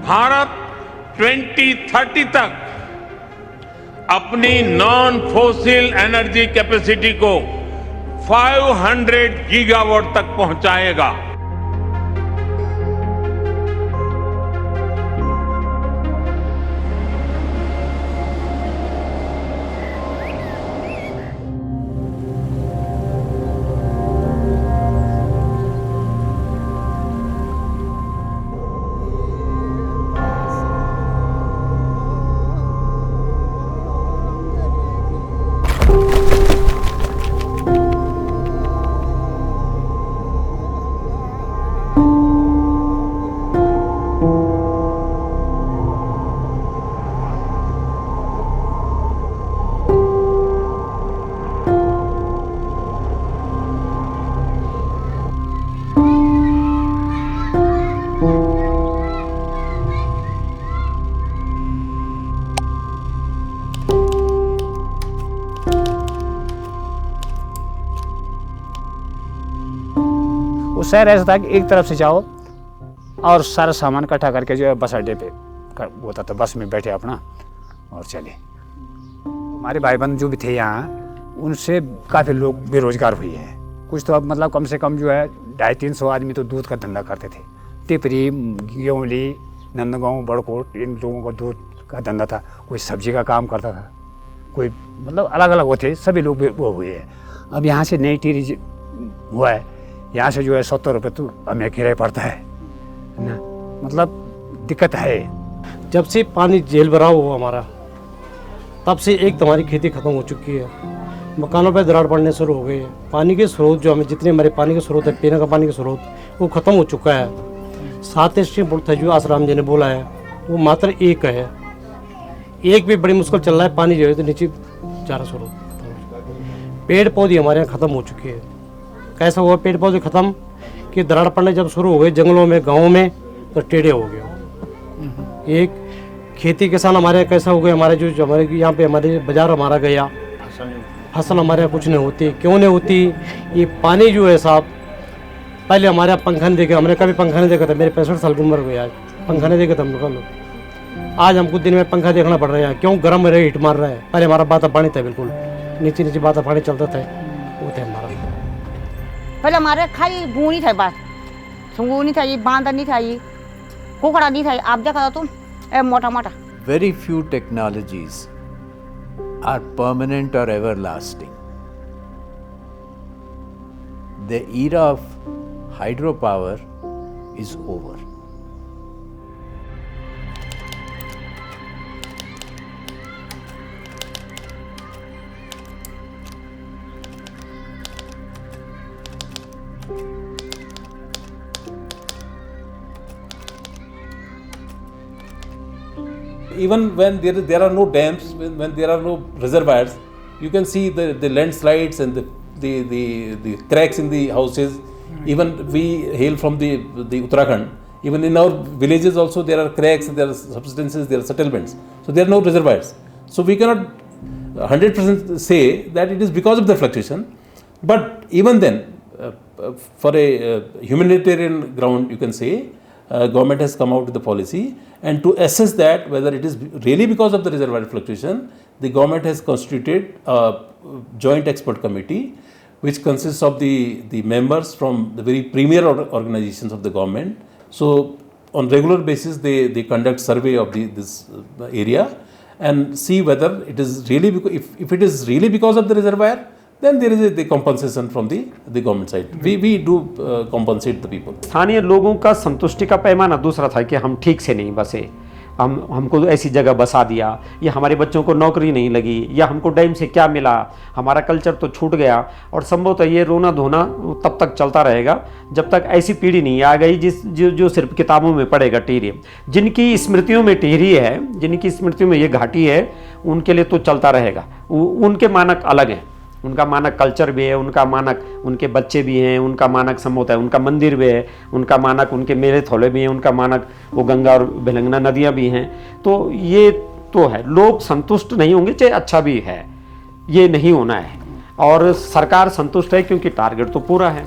भारत 2030 तक अपनी non fossil energy capacity को 500 गीगावाट तक पहुंचाएगा। उस शहर ऐसा था कि एक तरफ से जाओ और सारा सामान इकट्ठा करके जो है बस अड्डे पे होता था, बस में बैठे अपना और चले। हमारे भाई बंधु जो भी थे यहाँ, उनसे काफ़ी लोग बेरोजगार हुए हैं। कुछ तो अब मतलब कम से कम जो है 250-300 आदमी तो दूध का धंधा करते थे। टिपरी, गेवली, नंदगांव, बड़कोट, इन लोगों का दूध का धंधा था। कोई सब्जी का काम करता था, कोई मतलब अलग अलग होते, सभी लोग वो हुए हैं। अब यहाँ से नई टिहरी हुआ है, यहाँ से जो है 70 रुपये तो हमें किराया पड़ता है ना, मतलब दिक्कत है। जब से पानी जेल भरा हुआ हमारा, तब से एक तो हमारी खेती खत्म हो चुकी है, मकानों पे दरार पड़ने शुरू हो गई है। पानी के स्रोत जो हमें जितने हमारे पानी के स्रोत है, पीने का पानी का स्रोत, वो ख़त्म हो चुका है। 7 स्ट्रीम पुल था जो आसराम जी ने बोला है, वो मात्र एक है। एक भी बड़ी मुश्किल चल रहा है, पानी जो है तो नीचे जा रहा स्रोत। पेड़ पौधे हमारे यहाँ ख़त्म हो चुके हैं। कैसा हुआ पेड़ पौधे ख़त्म कि दरार पड़ने जब शुरू हो गए जंगलों में, गाँव में, तो टेढ़े हो गए। एक खेती किसान हमारे यहाँ कैसा हो गया, हमारे जो हमारे यहाँ पे हमारे बाजार हमारा गया, फसल हमारे यहाँ कुछ नहीं होती। क्यों नहीं होती? ये पानी जो है साहब, पहले हमारे यहाँ पंखा नहीं देखा, हमने कभी पंखा नहीं देखा था। मेरे 65 साल की उम्र हो गई, आज पंखा नहीं देखा था हम लोग। आज हमको दिन में पंखा देखना पड़ रहा है। क्यों? गर्म रहे, हीट मार रहा है। पहले हमारा बाता पानी था, बिल्कुल नीचे नीचे बाता पानी चलता था, वो थे हमारा। पहले हमारे खाली बूनी था, बस सुंगू नहीं था, ये बांधा नहीं था, ये कुकड़ा नहीं था। आप देखा तुम मोटा मोटा। Very few technologies are permanent or everlasting. The era of hydropower is over. Even when there are no dams, when there are no reservoirs, you can see the landslides and the cracks in the houses. Even we hail from the Uttarakhand. Even in our villages also there are cracks, there are subsidences, there are settlements. So there are no reservoirs. So we cannot 100% say that it is because of the fluctuation. But even then, for a humanitarian ground, you can say, government has come out with the policy, and to assess that whether it is really because of the reservoir fluctuation, the government has constituted a joint expert committee which consists of the members from the very premier organizations of the government. So on regular basis they conduct survey of this area and see whether it is really if it is really because of the reservoir, then there is the compensation from the government side. We do compensate the people. स्थानीय लोगों का संतुष्टि का पैमाना दूसरा था कि हम ठीक से नहीं बसे, हमको ऐसी जगह बसा दिया, या हमारे बच्चों को नौकरी नहीं लगी, या हमको डैम से क्या मिला, हमारा कल्चर तो छूट गया। और संभवतः ये रोना धोना तब तक चलता रहेगा जब तक ऐसी पीढ़ी नहीं आ गई जो सिर्फ किताबों में पढ़ेगा टिहरी। जिनकी स्मृतियों में टिहरी है, जिनकी स्मृतियों में ये घाटी है, उनके लिए तो चलता रहेगा। उनके मानक अलग हैं, उनका मानक कल्चर भी है, उनका मानक उनके बच्चे भी हैं, उनका मानक संभवतः है, उनका मंदिर भी है, उनका मानक उनके मेले थोले भी हैं, उनका मानक वो गंगा और भिलंगना नदियाँ भी हैं। तो ये तो है, लोग संतुष्ट नहीं होंगे, चाहे अच्छा भी है, ये नहीं होना है। और सरकार संतुष्ट है क्योंकि टारगेट तो पूरा है।